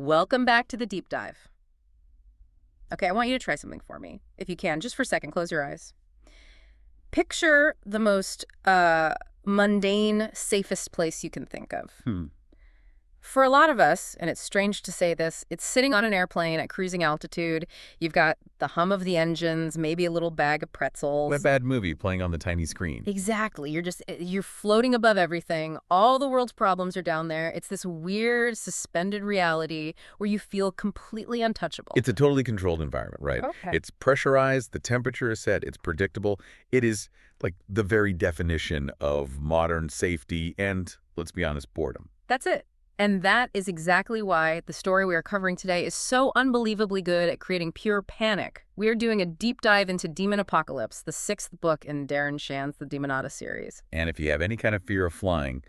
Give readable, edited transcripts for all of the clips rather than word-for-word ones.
Welcome back to the deep dive. Okay, I want you to try something for me. If you can, just for a second, close your eyes. Picture the most mundane, safest place you can think of. For a lot of us, and it's strange to say this, it's sitting on an airplane at cruising altitude. You've got the hum of the engines, maybe a little bag of pretzels. A bad movie playing on the tiny screen. Exactly. You're floating above everything. All the world's problems are down there. It's this weird, suspended reality where you feel completely untouchable. It's a totally controlled environment, right? Okay. It's pressurized, the temperature is set, it's predictable. It is like the very definition of modern safety and, let's be honest, boredom. That's it. And that is exactly why the story we are covering today is so unbelievably good at creating pure panic. We are doing a deep dive into Demon Apocalypse, the 6th book in Darren Shan's The Demonata series. And if you have any kind of fear of flying,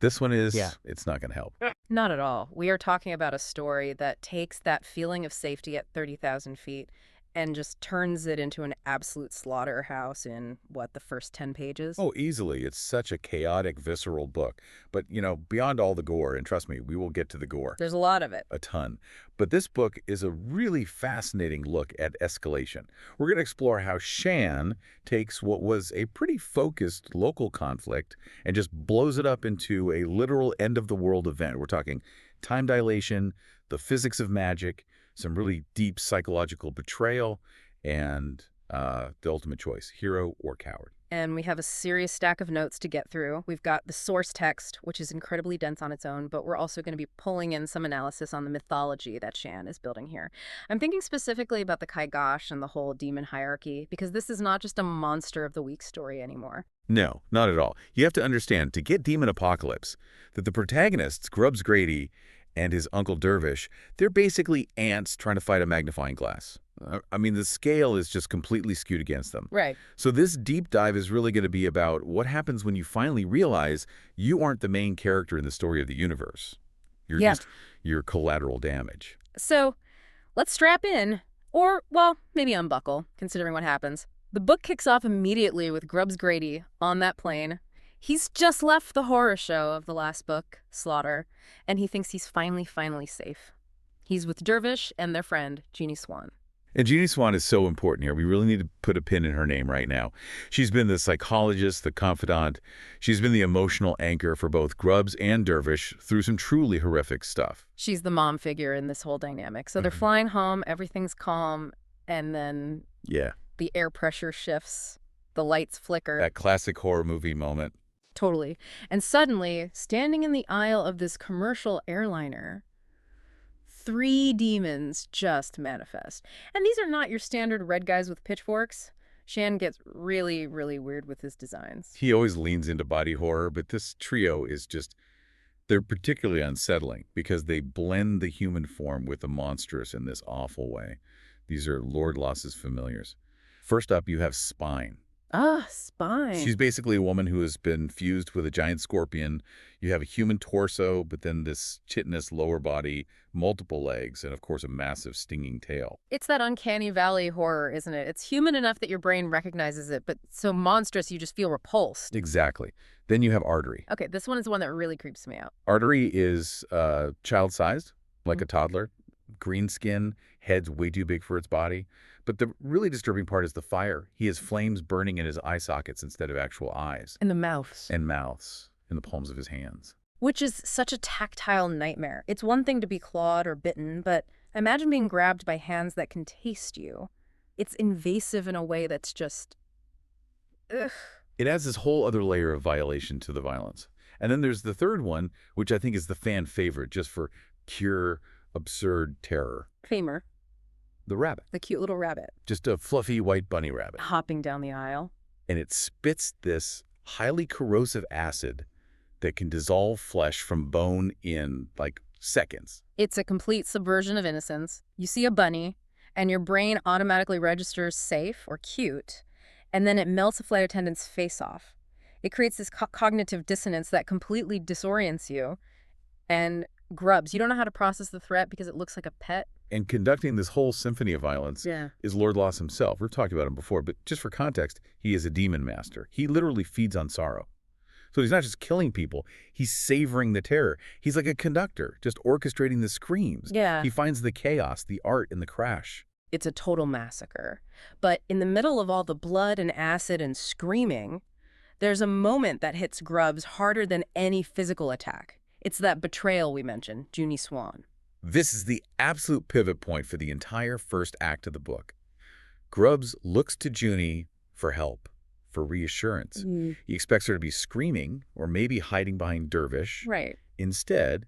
this one it's not going to help. Not at all. We are talking about a story that takes that feeling of safety at 30,000 feet and just turns it into an absolute slaughterhouse in, the first 10 pages? Oh, easily. It's such a chaotic, visceral book. But, beyond all the gore, and trust me, we will get to the gore. There's a lot of it. A ton. But this book is a really fascinating look at escalation. We're going to explore how Shan takes what was a pretty focused local conflict and just blows it up into a literal end-of-the-world event. We're talking time dilation, the physics of magic, some really deep psychological betrayal, and the ultimate choice, hero or coward. And we have a serious stack of notes to get through. We've got the source text, which is incredibly dense on its own, but we're also going to be pulling in some analysis on the mythology that Shan is building here. I'm thinking specifically about the Kaigosh and the whole demon hierarchy, because this is not just a monster of the week story anymore. No, not at all. You have to understand, to get Demon Apocalypse, that the protagonists, Grubbs Grady and his uncle Dervish, they're basically ants trying to fight a magnifying glass. I mean, the scale is just completely skewed against them. Right. So this deep dive is really going to be about what happens when you finally realize you aren't the main character in the story of the universe. You're just your collateral damage. So let's strap in, or, maybe unbuckle, considering what happens. The book kicks off immediately with Grubbs Grady on that plane. He's just left the horror show of the last book, Slaughter, and he thinks he's finally safe. He's with Dervish and their friend, Jeannie Swan. And Jeannie Swan is so important here. We really need to put a pin in her name right now. She's been the psychologist, the confidant. She's been the emotional anchor for both Grubbs and Dervish through some truly horrific stuff. She's the mom figure in this whole dynamic. So they're flying home, everything's calm, and then the air pressure shifts, the lights flicker. That classic horror movie moment. Totally. And suddenly, standing in the aisle of this commercial airliner, 3 demons just manifest. And these are not your standard red guys with pitchforks. Shan gets really, really weird with his designs. He always leans into body horror, but this trio is they're particularly unsettling because they blend the human form with the monstrous in this awful way. These are Lord Loss's familiars. First up, you have Spine. Spine. She's basically a woman who has been fused with a giant scorpion. You have a human torso, but then this chitinous lower body, multiple legs, and of course a massive stinging tail. It's that uncanny valley horror, isn't it? It's human enough that your brain recognizes it, but so monstrous you just feel repulsed. Exactly. Then you have Artery. Okay, this one is the one that really creeps me out. Artery is child-sized, like a toddler. Green skin, head's way too big for its body. But the really disturbing part is the fire. He has flames burning in his eye sockets instead of actual eyes. And the mouths. And mouths in the palms of his hands. Which is such a tactile nightmare. It's one thing to be clawed or bitten, but imagine being grabbed by hands that can taste you. It's invasive in a way that's just... ugh. It adds this whole other layer of violation to the violence. And then there's the third one, which I think is the fan favorite, just for pure, absurd terror. Famer. The rabbit. The cute little rabbit. Just a fluffy white bunny rabbit. Hopping down the aisle. And it spits this highly corrosive acid that can dissolve flesh from bone in, seconds. It's a complete subversion of innocence. You see a bunny, and your brain automatically registers safe or cute, and then it melts a flight attendant's face off. It creates this cognitive dissonance that completely disorients you. And Grubbs, you don't know how to process the threat because it looks like a pet. And conducting this whole symphony of violence is Lord Loss himself. We've talked about him before, but just for context, he is a demon master. He literally feeds on sorrow. So he's not just killing people, he's savoring the terror. He's like a conductor, just orchestrating the screams. Yeah. He finds the chaos, the art in the crash. It's a total massacre. But in the middle of all the blood and acid and screaming, there's a moment that hits Grubbs harder than any physical attack. It's that betrayal we mentioned, Junie Swan. This is the absolute pivot point for the entire first act of the book. Grubbs looks to Junie for help, for reassurance. He expects her to be screaming or maybe hiding behind Dervish. Right. Instead,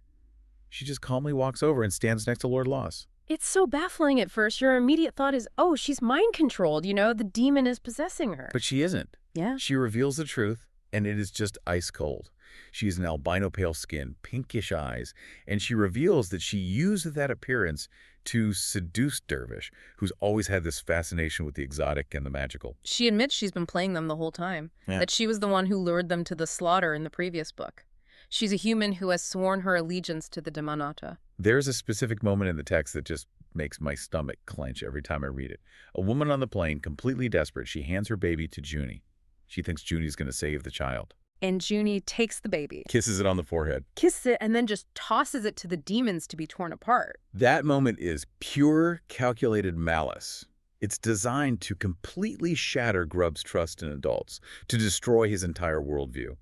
she just calmly walks over and stands next to Lord Loss. It's so baffling at first. Your immediate thought is, oh, she's mind-controlled, the demon is possessing her. But she isn't. Yeah. She reveals the truth, and it is just ice cold. She has an albino pale skin, pinkish eyes, and she reveals that she used that appearance to seduce Dervish, who's always had this fascination with the exotic and the magical. She admits she's been playing them the whole time, that she was the one who lured them to the slaughter in the previous book. She's a human who has sworn her allegiance to the Demonata. There's a specific moment in the text that just makes my stomach clench every time I read it. A woman on the plane, completely desperate, she hands her baby to Junie. She thinks Junie's going to save the child. And Junie takes the baby. Kisses it on the forehead. Kisses it and then just tosses it to the demons to be torn apart. That moment is pure, calculated malice. It's designed to completely shatter Grubbs' trust in adults, to destroy his entire worldview.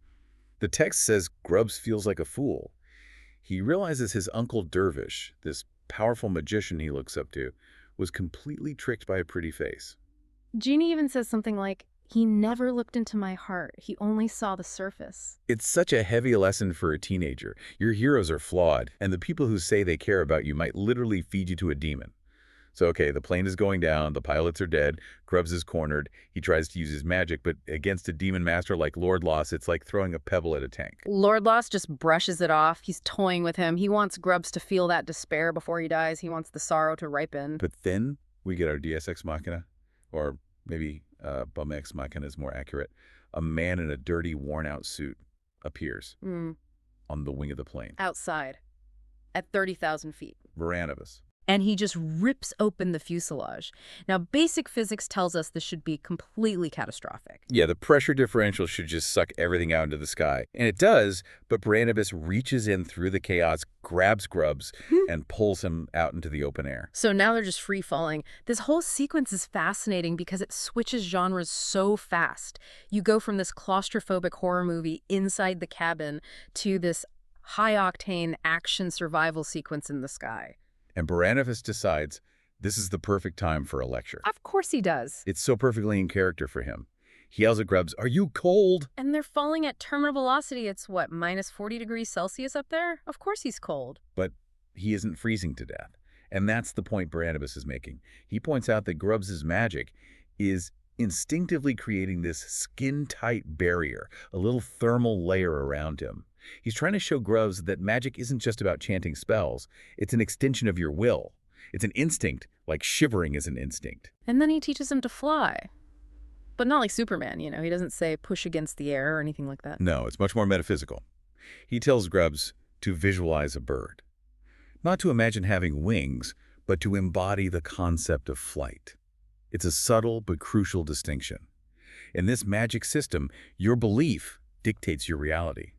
The text says Grubbs feels like a fool. He realizes his uncle Dervish, this powerful magician he looks up to, was completely tricked by a pretty face. Junie even says something like, he never looked into my heart. He only saw the surface. It's such a heavy lesson for a teenager. Your heroes are flawed, and the people who say they care about you might literally feed you to a demon. So, okay, the plane is going down, the pilots are dead, Grubbs is cornered, he tries to use his magic, but against a demon master like Lord Loss, it's like throwing a pebble at a tank. Lord Loss just brushes it off. He's toying with him. He wants Grubbs to feel that despair before he dies. He wants the sorrow to ripen. But then we get our Deus Ex Machina, or maybe Bum Ex Machina is more accurate. A man in a dirty, worn-out suit appears on the wing of the plane. Outside, at 30,000 feet. Varanabus. And he just rips open the fuselage. Now, basic physics tells us this should be completely catastrophic. Yeah, the pressure differential should just suck everything out into the sky. And it does, but Varanabus reaches in through the chaos, grabs Grubbs, and pulls him out into the open air. So now they're just free-falling. This whole sequence is fascinating because it switches genres so fast. You go from this claustrophobic horror movie inside the cabin to this high-octane action survival sequence in the sky. And Varanabus decides this is the perfect time for a lecture. Of course he does. It's so perfectly in character for him. He yells at Grubbs, "Are you cold?" And they're falling at terminal velocity. It's what, minus 40 degrees Celsius up there? Of course he's cold. But he isn't freezing to death. And that's the point Varanabus is making. He points out that Grubbs' magic is instinctively creating this skin-tight barrier, a little thermal layer around him. He's trying to show Grubbs that magic isn't just about chanting spells. It's an extension of your will. It's an instinct, like shivering is an instinct. And then he teaches him to fly. But not like Superman, He doesn't say push against the air or anything like that. No, it's much more metaphysical. He tells Grubbs to visualize a bird. Not to imagine having wings, but to embody the concept of flight. It's a subtle but crucial distinction. In this magic system, your belief dictates your reality.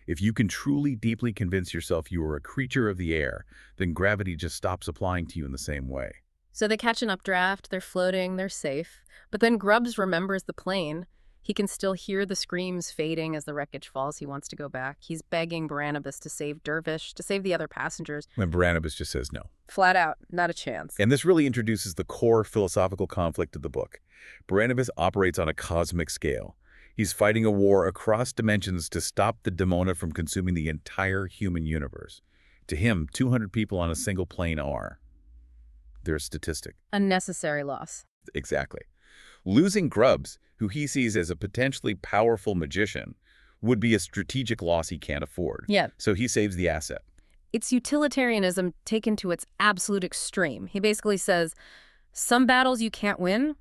If you can truly deeply convince yourself you are a creature of the air, then gravity just stops applying to you in the same way. So they catch an updraft, they're floating, they're safe. But then Grubbs remembers the plane. He can still hear the screams fading as the wreckage falls. He wants to go back. He's begging Varanabus to save Dervish, to save the other passengers. When Varanabus just says no. Flat out, not a chance. And this really introduces the core philosophical conflict of the book. Varanabus operates on a cosmic scale. He's fighting a war across dimensions to stop the Demona from consuming the entire human universe. To him, 200 people on a single plane are. They're a statistic. Unnecessary loss. Exactly. Losing Grubbs, who he sees as a potentially powerful magician, would be a strategic loss he can't afford. Yeah. So he saves the asset. It's utilitarianism taken to its absolute extreme. He basically says, some battles you can't win.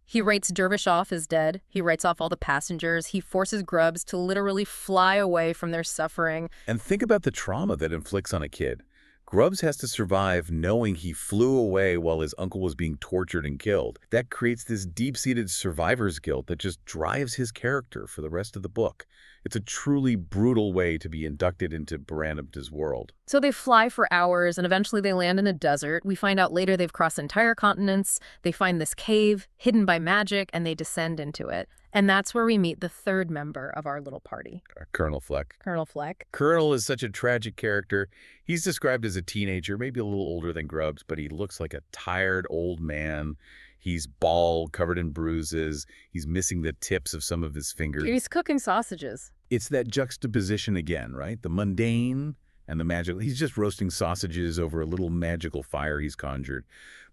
He writes Dervish off as dead. He writes off all the passengers. He forces Grubbs to literally fly away from their suffering. And think about the trauma that inflicts on a kid. Grubbs has to survive knowing he flew away while his uncle was being tortured and killed. That creates this deep-seated survivor's guilt that just drives his character for the rest of the book. It's a truly brutal way to be inducted into Baranabta's world. So they fly for hours, and eventually they land in a desert. We find out later they've crossed entire continents. They find this cave hidden by magic, and they descend into it. And that's where we meet the third member of our little party. Colonel Fleck. Colonel Fleck. Colonel is such a tragic character. He's described as a teenager, maybe a little older than Grubbs, but he looks like a tired old man. He's bald, covered in bruises. He's missing the tips of some of his fingers. He's cooking sausages. It's that juxtaposition again, right? The mundane and the magical. He's just roasting sausages over a little magical fire he's conjured.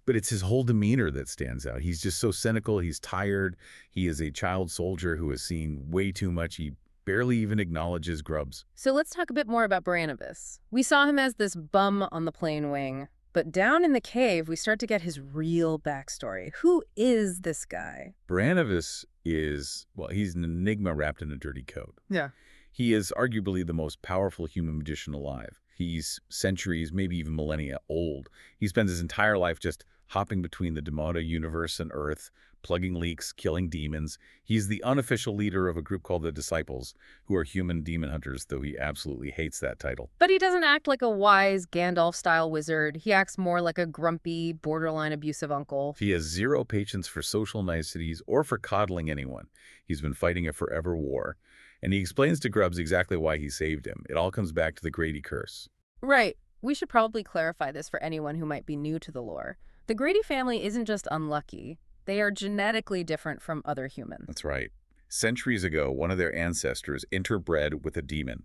But it's his whole demeanor that stands out. He's just so cynical. He's tired. He is a child soldier who has seen way too much. He barely even acknowledges Grubbs. So let's talk a bit more about Barnabas. We saw him as this bum on the plane wing, but down in the cave, we start to get his real backstory. Who is this guy? Barnabas is, well, he's an enigma wrapped in a dirty coat. Yeah. He is arguably the most powerful human magician alive. He's centuries, maybe even millennia old. He spends his entire life just hopping between the Demonata universe and Earth, plugging leaks, killing demons. He's the unofficial leader of a group called the Disciples, who are human demon hunters, though he absolutely hates that title. But he doesn't act like a wise Gandalf-style wizard. He acts more like a grumpy, borderline abusive uncle. He has zero patience for social niceties or for coddling anyone. He's been fighting a forever war. And he explains to Grubbs exactly why he saved him. It all comes back to the Grady curse. Right. We should probably clarify this for anyone who might be new to the lore. The Grady family isn't just unlucky. They are genetically different from other humans. That's right. Centuries ago, one of their ancestors interbred with a demon.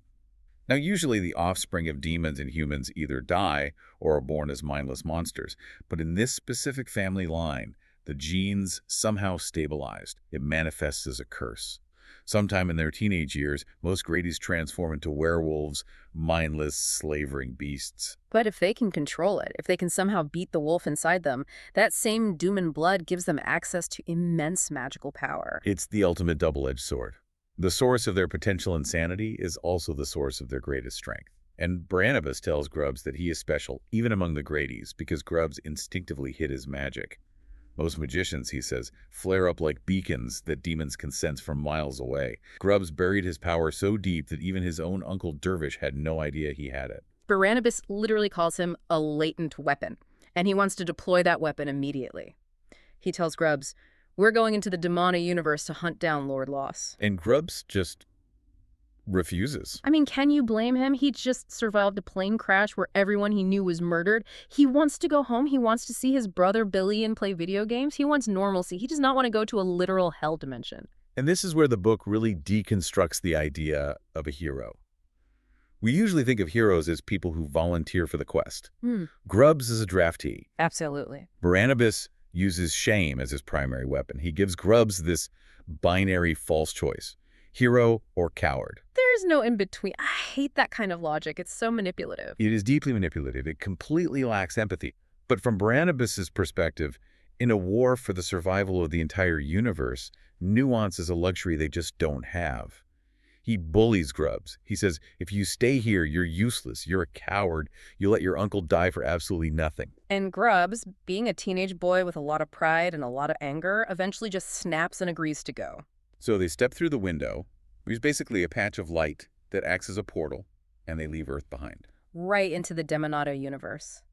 Now, usually the offspring of demons and humans either die or are born as mindless monsters. But in this specific family line, the genes somehow stabilized. It manifests as a curse. Sometime in their teenage years, most Gradys transform into werewolves, mindless, slavering beasts. But if they can control it, if they can somehow beat the wolf inside them, that same doom and blood gives them access to immense magical power. It's the ultimate double-edged sword. The source of their potential insanity is also the source of their greatest strength. And Barnabas tells Grubbs that he is special, even among the Gradys, because Grubbs instinctively hid his magic. Most magicians, he says, flare up like beacons that demons can sense from miles away. Grubbs buried his power so deep that even his own Uncle Dervish had no idea he had it. Barnabas literally calls him a latent weapon, and he wants to deploy that weapon immediately. He tells Grubbs, "We're going into the Demonata universe to hunt down Lord Loss." And Grubbs just refuses. I mean, can you blame him? He just survived a plane crash where everyone he knew was murdered. He wants to go home. He wants to see his brother Billy and play video games. He wants normalcy. He does not want to go to a literal hell dimension. And this is where the book really deconstructs the idea of a hero. We usually think of heroes as people who volunteer for the quest. Grubbs is a draftee. Absolutely. Barnabas uses shame as his primary weapon. He gives Grubbs this binary false choice: hero or coward. There's no in-between. I hate that kind of logic. It's so manipulative. It is deeply manipulative. It completely lacks empathy. But from Barnabas's perspective, in a war for the survival of the entire universe, nuance is a luxury they just don't have. He bullies Grubbs. He says, if you stay here, you're useless. You're a coward. You let your uncle die for absolutely nothing. And Grubbs, being a teenage boy with a lot of pride and a lot of anger, eventually just snaps and agrees to go. So they step through the window, which is basically a patch of light that acts as a portal, and they leave Earth behind. Right into the Demonata universe.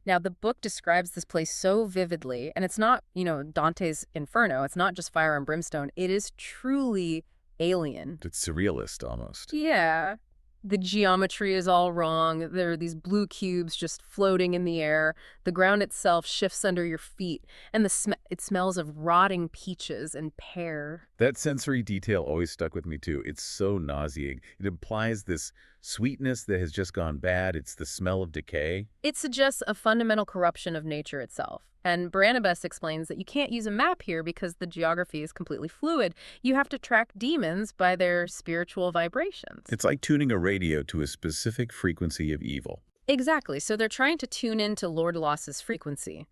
Now, the book describes this place so vividly, and it's not, Dante's Inferno. It's not just fire and brimstone. It is truly alien. It's surrealist, almost. Yeah. The geometry is all wrong. There are these blue cubes just floating in the air. The ground itself shifts under your feet, and it smells of rotting peaches and pear. That sensory detail always stuck with me, too. It's so nauseating. It implies this sweetness that has just gone bad. It's the smell of decay. It suggests a fundamental corruption of nature itself. And Barnabas explains that you can't use a map here because the geography is completely fluid. You have to track demons by their spiritual vibrations. It's like tuning a radio to a specific frequency of evil. Exactly. So they're trying to tune into Lord Loss's frequency.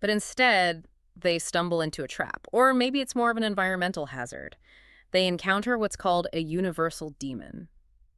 But instead, they stumble into a trap. Or maybe it's more of an environmental hazard. They encounter what's called a universal demon.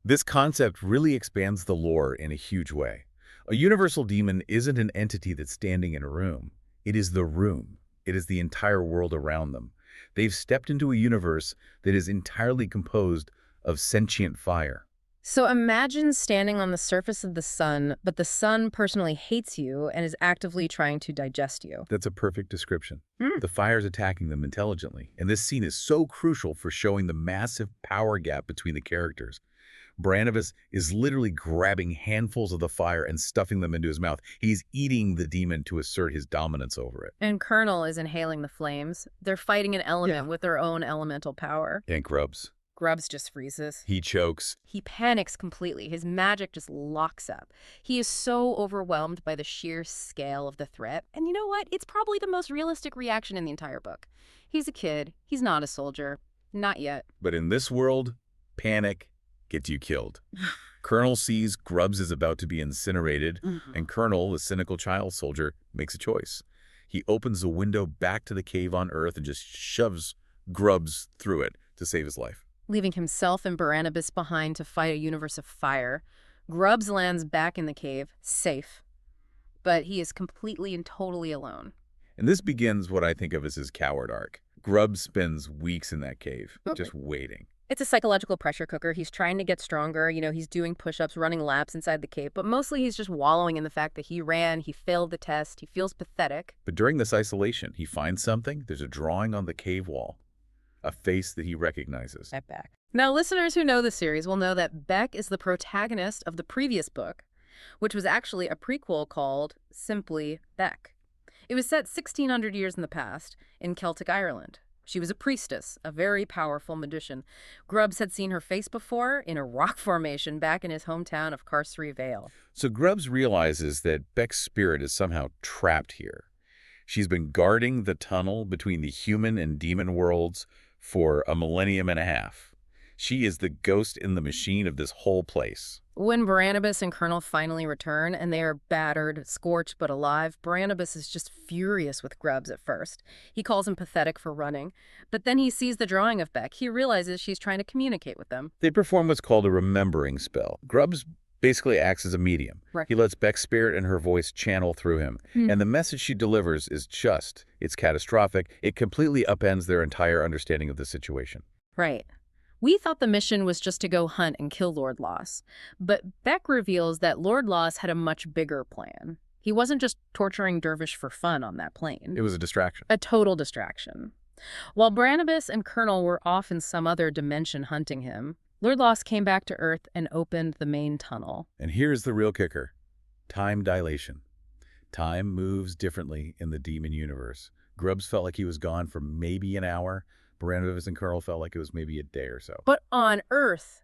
This concept really expands the lore in a huge way. A universal demon isn't an entity that's standing in a room. It is the room. It is the entire world around them. They've stepped into a universe that is entirely composed of sentient fire. So imagine standing on the surface of the sun, but the sun personally hates you and is actively trying to digest you. That's a perfect description. Hmm. The fire's attacking them intelligently, and this scene is so crucial for showing the massive power gap between the characters. Barnabas is literally grabbing handfuls of the fire and stuffing them into his mouth. He's eating the demon to assert his dominance over it. And Colonel is inhaling the flames. They're fighting an element with their own elemental power. And Grubbs. Grubbs just freezes. He chokes. He panics completely. His magic just locks up. He is so overwhelmed by the sheer scale of the threat. And you know what? It's probably the most realistic reaction in the entire book. He's a kid. He's not a soldier. Not yet. But in this world, panic gets you killed. Colonel sees Grubbs is about to be incinerated, and Colonel, the cynical child soldier, makes a choice. He opens the window back to the cave on Earth and just shoves Grubbs through it to save his life. Leaving himself and Barnabas behind to fight a universe of fire, Grubbs lands back in the cave, safe. But he is completely and totally alone. And this begins what I think of as his coward arc. Grubbs spends weeks in that cave, just waiting. It's a psychological pressure cooker. He's trying to get stronger. He's doing push-ups, running laps inside the cave. But mostly he's just wallowing in the fact that he ran, he failed the test, he feels pathetic. But during this isolation, he finds something. There's a drawing on the cave wall. A face that he recognizes. Beck. Now, listeners who know the series will know that Beck is the protagonist of the previous book, which was actually a prequel called simply Beck. It was set 1,600 years in the past in Celtic Ireland. She was a priestess, a very powerful magician. Grubbs had seen her face before in a rock formation back in his hometown of Carcery Vale. So Grubbs realizes that Beck's spirit is somehow trapped here. She's been guarding the tunnel between the human and demon worlds for a millennium and a half. She is the ghost in the machine of this whole place. When Barnabas and Colonel finally return, and they are battered, scorched, but alive, Barnabas is just furious with Grubbs at first. He calls him pathetic for running. But then he sees the drawing of Beck. He realizes she's trying to communicate with them. They perform what's called a remembering spell. Grubbs basically acts as a medium. Right. He lets Beck's spirit and her voice channel through him. And the message she delivers is just, it's catastrophic. It completely upends their entire understanding of the situation. Right. We thought the mission was just to go hunt and kill Lord Loss. But Beck reveals that Lord Loss had a much bigger plan. He wasn't just torturing Dervish for fun on that plane. It was a distraction. A total distraction. While Barnabas and Colonel were off in some other dimension hunting him, Lord Loss came back to Earth and opened the main tunnel. And here's the real kicker. Time dilation. Time moves differently in the demon universe. Grubbs felt like he was gone for maybe an hour. Barnabas and Colonel felt like it was maybe a day or so. But on Earth,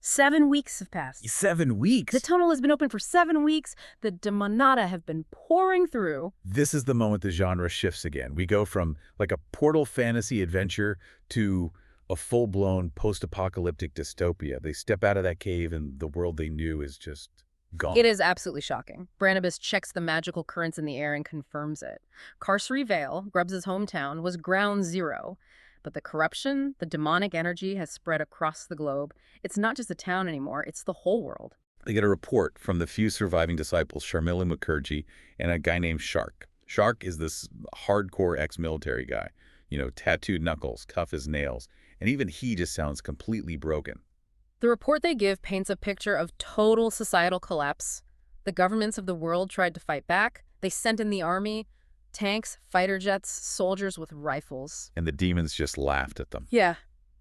7 weeks have passed. 7 weeks? The tunnel has been open for 7 weeks. The Demonata have been pouring through. This is the moment the genre shifts again. We go from like a portal fantasy adventure to a full-blown post-apocalyptic dystopia. They step out of that cave and the world they knew is just gone. It is absolutely shocking. Barnabas checks the magical currents in the air and confirms it. Carcery Vale, Grubbs' hometown, was ground zero. But the corruption, the demonic energy has spread across the globe. It's not just a town anymore, it's the whole world. They get a report from the few surviving disciples, Sharmila Mukherjee, and a guy named Shark. Shark is this hardcore ex-military guy. Tattooed knuckles, tough as nails. And even he just sounds completely broken. The report they give paints a picture of total societal collapse. The governments of the world tried to fight back. They sent in the army, tanks, fighter jets, soldiers with rifles. And the demons just laughed at them. Yeah.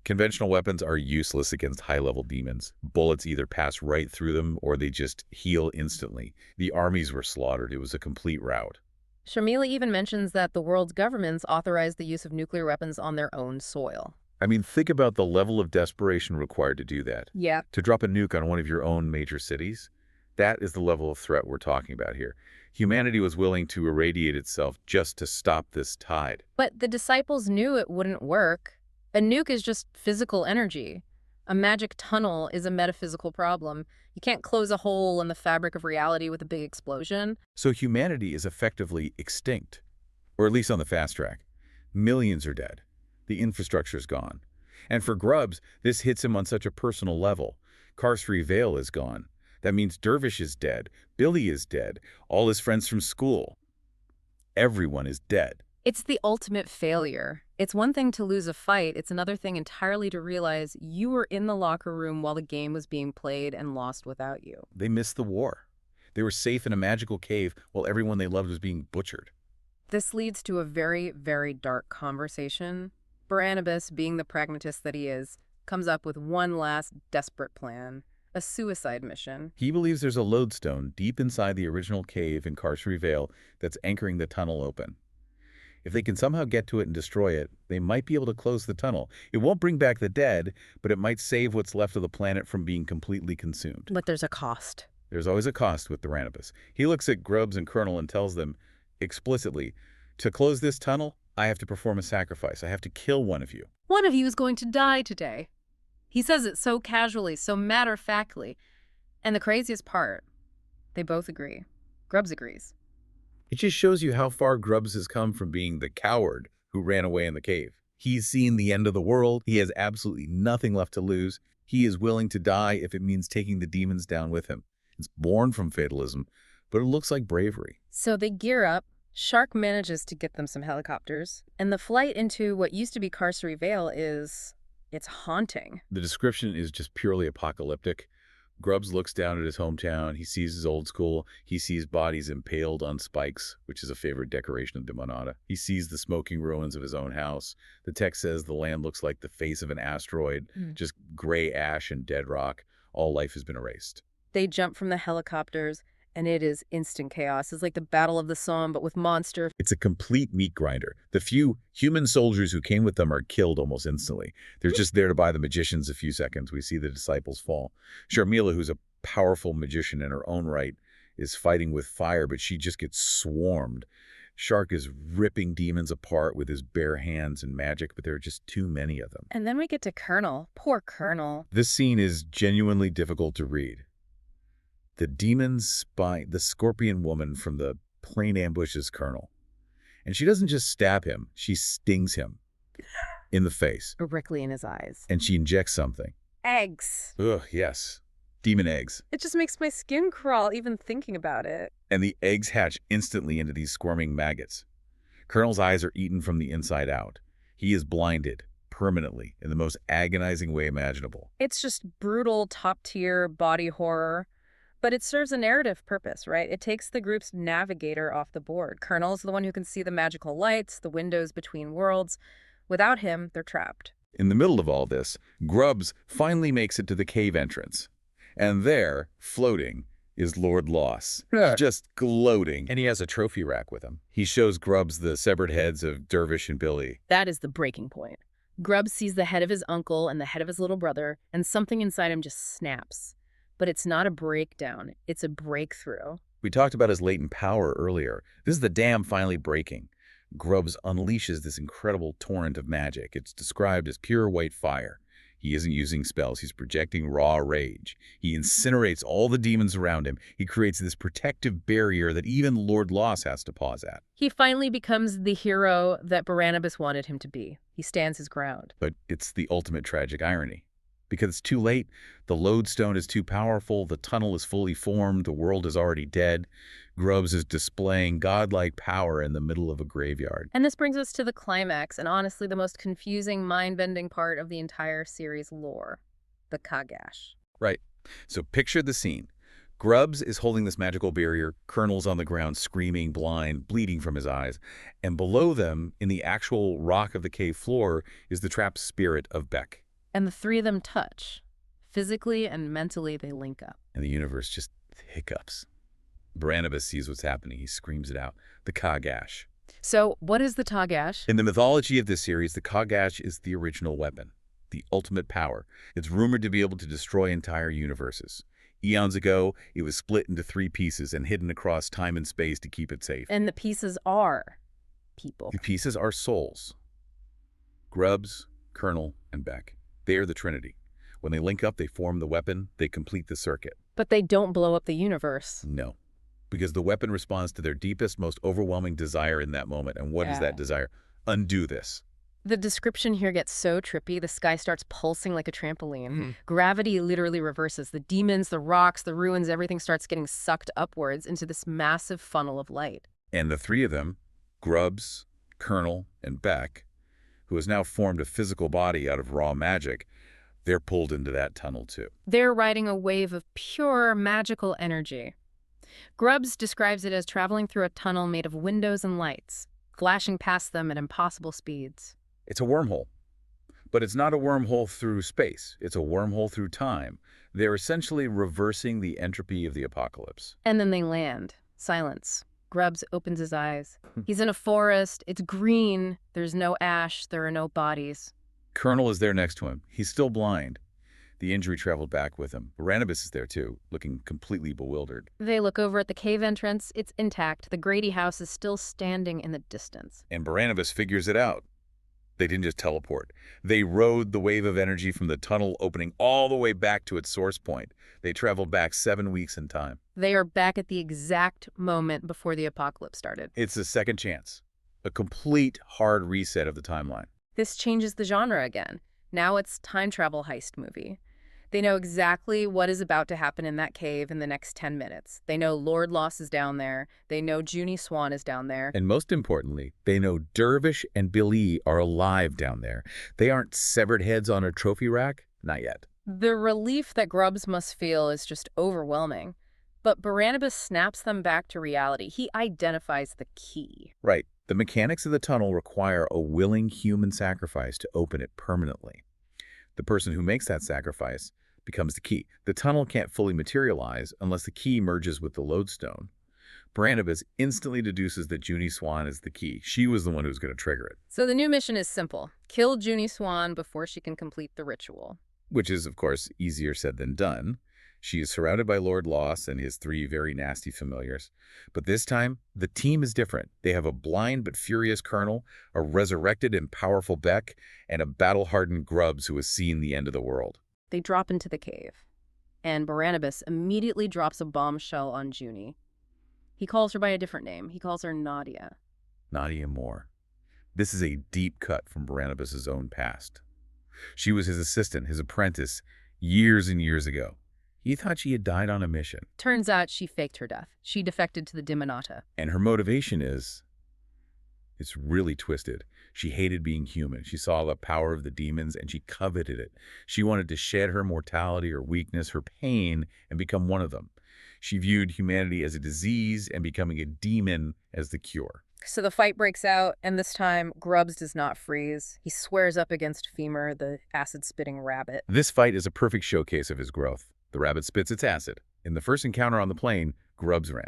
Conventional weapons are useless against high-level demons. Bullets either pass right through them or they just heal instantly. The armies were slaughtered. It was a complete rout. Sharmila even mentions that the world's governments authorized the use of nuclear weapons on their own soil. I mean, think about the level of desperation required to do that. Yeah. To drop a nuke on one of your own major cities, that is the level of threat we're talking about here. Humanity was willing to irradiate itself just to stop this tide. But the disciples knew it wouldn't work. A nuke is just physical energy. A magic tunnel is a metaphysical problem. You can't close a hole in the fabric of reality with a big explosion. So humanity is effectively extinct, or at least on the fast track. Millions are dead. The infrastructure's gone. And for Grubbs, this hits him on such a personal level. Carcery Vale is gone. That means Dervish is dead, Billy is dead, all his friends from school. Everyone is dead. It's the ultimate failure. It's one thing to lose a fight, it's another thing entirely to realize you were in the locker room while the game was being played and lost without you. They missed the war. They were safe in a magical cave while everyone they loved was being butchered. This leads to a very, very dark conversation. Barnabas, being the pragmatist that he is, comes up with one last desperate plan, a suicide mission. He believes there's a lodestone deep inside the original cave in Carcery Vale that's anchoring the tunnel open. If they can somehow get to it and destroy it, they might be able to close the tunnel. It won't bring back the dead, but it might save what's left of the planet from being completely consumed. But there's a cost. There's always a cost with Barnabas. He looks at Grubbs and Colonel and tells them explicitly, to close this tunnel, I have to perform a sacrifice. I have to kill one of you. One of you is going to die today. He says it so casually, so matter-of-factly. And the craziest part, they both agree. Grubbs agrees. It just shows you how far Grubbs has come from being the coward who ran away in the cave. He's seen the end of the world. He has absolutely nothing left to lose. He is willing to die if it means taking the demons down with him. It's born from fatalism, but it looks like bravery. So they gear up. Shark manages to get them some helicopters. And the flight into what used to be Carcery Vale it's haunting. The description is just purely apocalyptic. Grubbs looks down at his hometown. He sees his old school. He sees bodies impaled on spikes, which is a favorite decoration of Demonata. He sees the smoking ruins of his own house. The text says the land looks like the face of an asteroid, just gray ash and dead rock. All life has been erased. They jump from the helicopters, and it is instant chaos. It's like the Battle of the Somme, but with monsters. It's a complete meat grinder. The few human soldiers who came with them are killed almost instantly. They're just there to buy the magicians a few seconds. We see the disciples fall. Sharmila, who's a powerful magician in her own right, is fighting with fire, but she just gets swarmed. Shark is ripping demons apart with his bare hands and magic, but there are just too many of them. And then we get to Colonel. Poor Colonel. This scene is genuinely difficult to read. The demon's spine, the scorpion woman from the plane ambushes Colonel. And she doesn't just stab him, she stings him in the face. Directly in his eyes. And she injects something. Eggs. Ugh, yes. Demon eggs. It just makes my skin crawl even thinking about it. And the eggs hatch instantly into these squirming maggots. Colonel's eyes are eaten from the inside out. He is blinded permanently in the most agonizing way imaginable. It's just brutal, top-tier body horror. But it serves a narrative purpose, right? It takes the group's navigator off the board. Colonel's the one who can see the magical lights, the windows between worlds. Without him, they're trapped. In the middle of all this, Grubbs finally makes it to the cave entrance. And there, floating, is Lord Loss, just gloating. And he has a trophy rack with him. He shows Grubbs the severed heads of Dervish and Billy. That is the breaking point. Grubbs sees the head of his uncle and the head of his little brother, and something inside him just snaps. But it's not a breakdown, it's a breakthrough. We talked about his latent power earlier. This is the dam finally breaking. Grubbs unleashes this incredible torrent of magic. It's described as pure white fire. He isn't using spells, he's projecting raw rage. He incinerates all the demons around him. He creates this protective barrier that even Lord Loss has to pause at. He finally becomes the hero that Barnabas wanted him to be. He stands his ground. But it's the ultimate tragic irony. Because it's too late, the lodestone is too powerful, the tunnel is fully formed, the world is already dead. Grubbs is displaying godlike power in the middle of a graveyard. And this brings us to the climax, and honestly the most confusing, mind-bending part of the entire series lore, the Kagash. Right. So picture the scene. Grubbs is holding this magical barrier, Colonel's on the ground screaming, blind, bleeding from his eyes, and below them, in the actual rock of the cave floor, is the trapped spirit of Beck. And the three of them touch. Physically and mentally, they link up. And the universe just hiccups. Barnabas sees what's happening. He screams it out. The Kagash. So, what is the Kagash? In the mythology of this series, the Kagash is the original weapon, the ultimate power. It's rumored to be able to destroy entire universes. Eons ago, it was split into 3 pieces and hidden across time and space to keep it safe. And the pieces are people. The pieces are souls. Grubbs, Colonel, and Beck. They are the Trinity. When they link up, they form the weapon, they complete the circuit. But they don't blow up the universe. No, because the weapon responds to their deepest, most overwhelming desire in that moment. And what is that desire? Undo this. The description here gets so trippy, the sky starts pulsing like a trampoline. Mhm. Gravity literally reverses. The demons, the rocks, the ruins, everything starts getting sucked upwards into this massive funnel of light. And the three of them, Grubbs, Colonel, and Beck, who has now formed a physical body out of raw magic, they're pulled into that tunnel too. They're riding a wave of pure magical energy. Grubbs describes it as traveling through a tunnel made of windows and lights, flashing past them at impossible speeds. It's a wormhole. But it's not a wormhole through space. It's a wormhole through time. They're essentially reversing the entropy of the apocalypse. And then they land. Silence. Grubbs opens his eyes. He's in a forest. It's green. There's no ash. There are no bodies. Colonel is there next to him. He's still blind. The injury traveled back with him. Barnabas is there too, looking completely bewildered. They look over at the cave entrance. It's intact. The Grady house is still standing in the distance. And Barnabas figures it out. They didn't just teleport. They rode the wave of energy from the tunnel opening all the way back to its source point. They traveled back 7 weeks in time. They are back at the exact moment before the apocalypse started. It's a second chance. A complete hard reset of the timeline. This changes the genre again. Now it's time travel heist movie. They know exactly what is about to happen in that cave in the next 10 minutes. They know Lord Loss is down there. They know Junie Swan is down there. And most importantly, they know Dervish and Billy are alive down there. They aren't severed heads on a trophy rack. Not yet. The relief that Grubbs must feel is just overwhelming. But Barnabas snaps them back to reality. He identifies the key. Right. The mechanics of the tunnel require a willing human sacrifice to open it permanently. The person who makes that sacrifice becomes the key. The tunnel can't fully materialize unless the key merges with the lodestone. Barnabas instantly deduces that Junie Swan is the key. She was the one who's going to trigger it. So the new mission is simple. Kill Junie Swan before she can complete the ritual. Which is, of course, easier said than done. She is surrounded by Lord Loss and his 3 very nasty familiars. But this time, the team is different. They have a blind but furious Colonel, a resurrected and powerful Beck, and a battle-hardened Grubbs who has seen the end of the world. They drop into the cave, and Barnabas immediately drops a bombshell on Junie. He calls her by a different name. He calls her Nadia. Nadia Moore. This is a deep cut from Barnabas' own past. She was his assistant, his apprentice, years and years ago. He thought she had died on a mission. Turns out she faked her death. She defected to the Demonata. And her motivation is... it's really twisted. She hated being human. She saw the power of the demons and she coveted it. She wanted to shed her mortality or weakness, her pain, and become one of them. She viewed humanity as a disease and becoming a demon as the cure. So the fight breaks out, and this time Grubbs does not freeze. He squares up against Femur, the acid-spitting rabbit. This fight is a perfect showcase of his growth. The rabbit spits its acid. In the first encounter on the plane, Grubbs ran.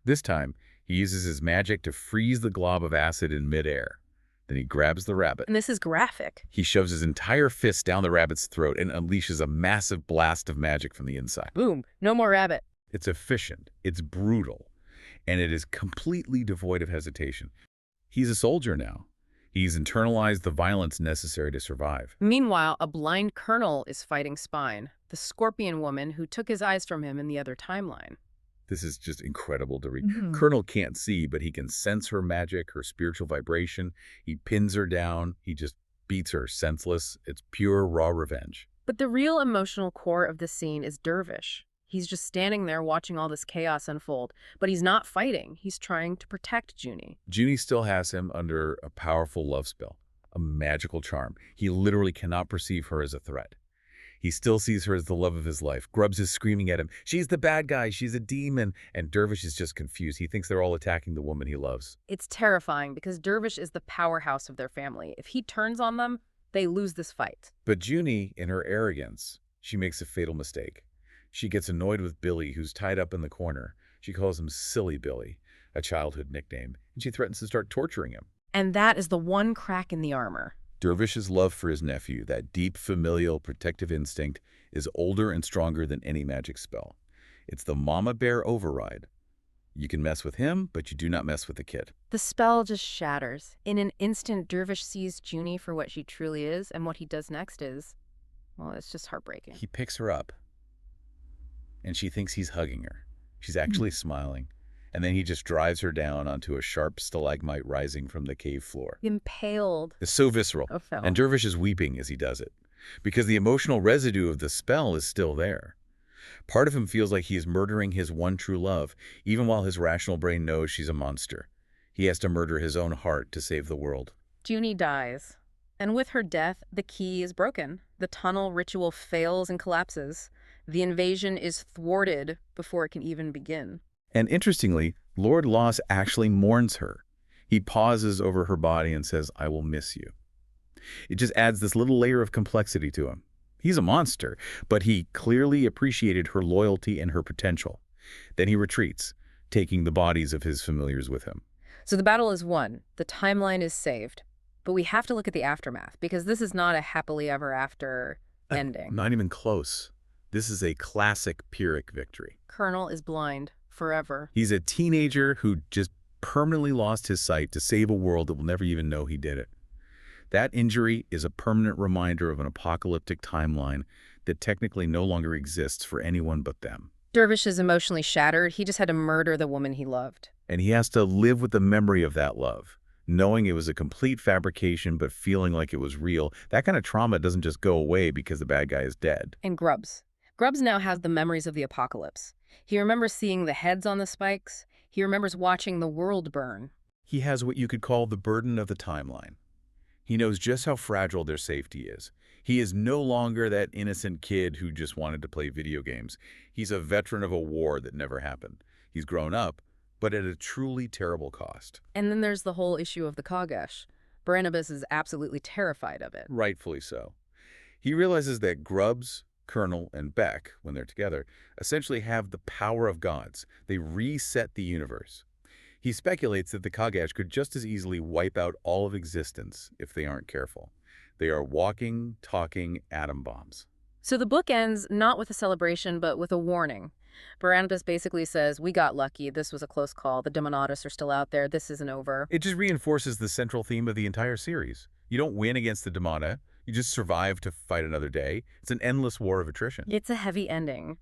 This time, he uses his magic to freeze the glob of acid in midair. Then he grabs the rabbit. And this is graphic. He shoves his entire fist down the rabbit's throat and unleashes a massive blast of magic from the inside. Boom. No more rabbit. It's efficient, it's brutal, and it is completely devoid of hesitation. He's a soldier now. He's internalized the violence necessary to survive. Meanwhile, a blind Colonel is fighting Spine, the scorpion woman who took his eyes from him in the other timeline. This is just incredible to read. Colonel can't see, but he can sense her magic, her spiritual vibration. He pins her down. He just beats her senseless. It's pure, raw revenge. But the real emotional core of the scene is Dervish. He's just standing there watching all this chaos unfold, but he's not fighting. He's trying to protect Junie. Junie still has him under a powerful love spell, a magical charm. He literally cannot perceive her as a threat. He still sees her as the love of his life. Grubbs is screaming at him, "She's the bad guy, she's a demon." And Dervish is just confused. He thinks they're all attacking the woman he loves. It's terrifying because Dervish is the powerhouse of their family. If he turns on them, they lose this fight. But Junie, in her arrogance, she makes a fatal mistake. She gets annoyed with Billy, who's tied up in the corner. She calls him Silly Billy, a childhood nickname, and she threatens to start torturing him. And that is the one crack in the armor. Dervish's love for his nephew, that deep familial protective instinct, is older and stronger than any magic spell. It's the mama bear override. You can mess with him, but you do not mess with the kid. The spell just shatters. In an instant, Dervish sees Junie for what she truly is, and what he does next is, well, it's just heartbreaking. He picks her up, and she thinks he's hugging her. She's actually smiling, And then he just drives her down onto a sharp stalagmite rising from the cave floor. Impaled. It's so visceral. Oh, fell. And Dervish is weeping as he does it, because the emotional residue of the spell is still there. Part of him feels like he is murdering his one true love, even while his rational brain knows she's a monster. He has to murder his own heart to save the world. Junie dies. And with her death, the key is broken. The tunnel ritual fails and collapses. The invasion is thwarted before it can even begin. And interestingly, Lord Loss actually mourns her. He pauses over her body and says, "I will miss you." It just adds this little layer of complexity to him. He's a monster, but he clearly appreciated her loyalty and her potential. Then he retreats, taking the bodies of his familiars with him. So the battle is won. The timeline is saved. But we have to look at the aftermath, because this is not a happily ever after ending. Not even close. This is a classic Pyrrhic victory. Colonel is blind forever. He's a teenager who just permanently lost his sight to save a world that will never even know he did it. That injury is a permanent reminder of an apocalyptic timeline that technically no longer exists for anyone but them. Dervish is emotionally shattered. He just had to murder the woman he loved. And he has to live with the memory of that love, knowing it was a complete fabrication but feeling like it was real. That kind of trauma doesn't just go away because the bad guy is dead. And Grubbs. Grubbs now has the memories of the apocalypse. He remembers seeing the heads on the spikes. He remembers watching the world burn. He has what you could call the burden of the timeline. He knows just how fragile their safety is. He is no longer that innocent kid who just wanted to play video games. He's a veteran of a war that never happened. He's grown up, but at a truly terrible cost. And then there's the whole issue of the Kogesh. Barnabas is absolutely terrified of it. Rightfully so. He realizes that Grubbs, Colonel, and Beck, when they're together, essentially have the power of gods. They reset the universe. He speculates that the Kogesh could just as easily wipe out all of existence if they aren't careful. They are walking, talking atom bombs. So the book ends not with a celebration, but with a warning. Barnabas basically says, we got lucky. This was a close call. The Demonatas are still out there. This isn't over. It just reinforces the central theme of the entire series. You don't win against the Demonata. You just survive to fight another day. It's an endless war of attrition. It's a heavy ending.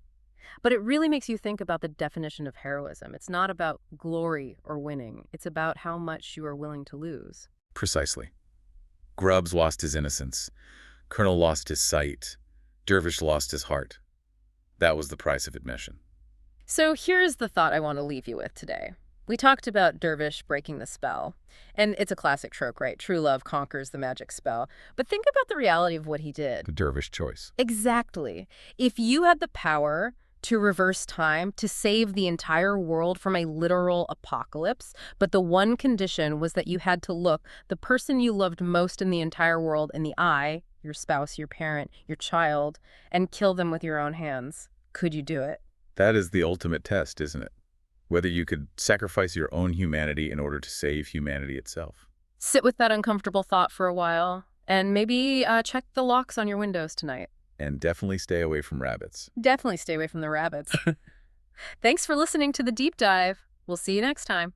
But it really makes you think about the definition of heroism. It's not about glory or winning. It's about how much you are willing to lose. Precisely. Grubbs lost his innocence. Colonel lost his sight. Dervish lost his heart. That was the price of admission. So here's the thought I want to leave you with today. We talked about Dervish breaking the spell. And it's a classic trope, right? True love conquers the magic spell. But think about the reality of what he did. The Dervish choice. Exactly. If you had the power to reverse time, to save the entire world from a literal apocalypse, but the one condition was that you had to look the person you loved most in the entire world in the eye, your spouse, your parent, your child, and kill them with your own hands. Could you do it? That is the ultimate test, isn't it? Whether you could sacrifice your own humanity in order to save humanity itself. Sit with that uncomfortable thought for a while, and maybe check the locks on your windows tonight. And definitely stay away from rabbits. Definitely stay away from the rabbits. Thanks for listening to The Deep Dive. We'll see you next time.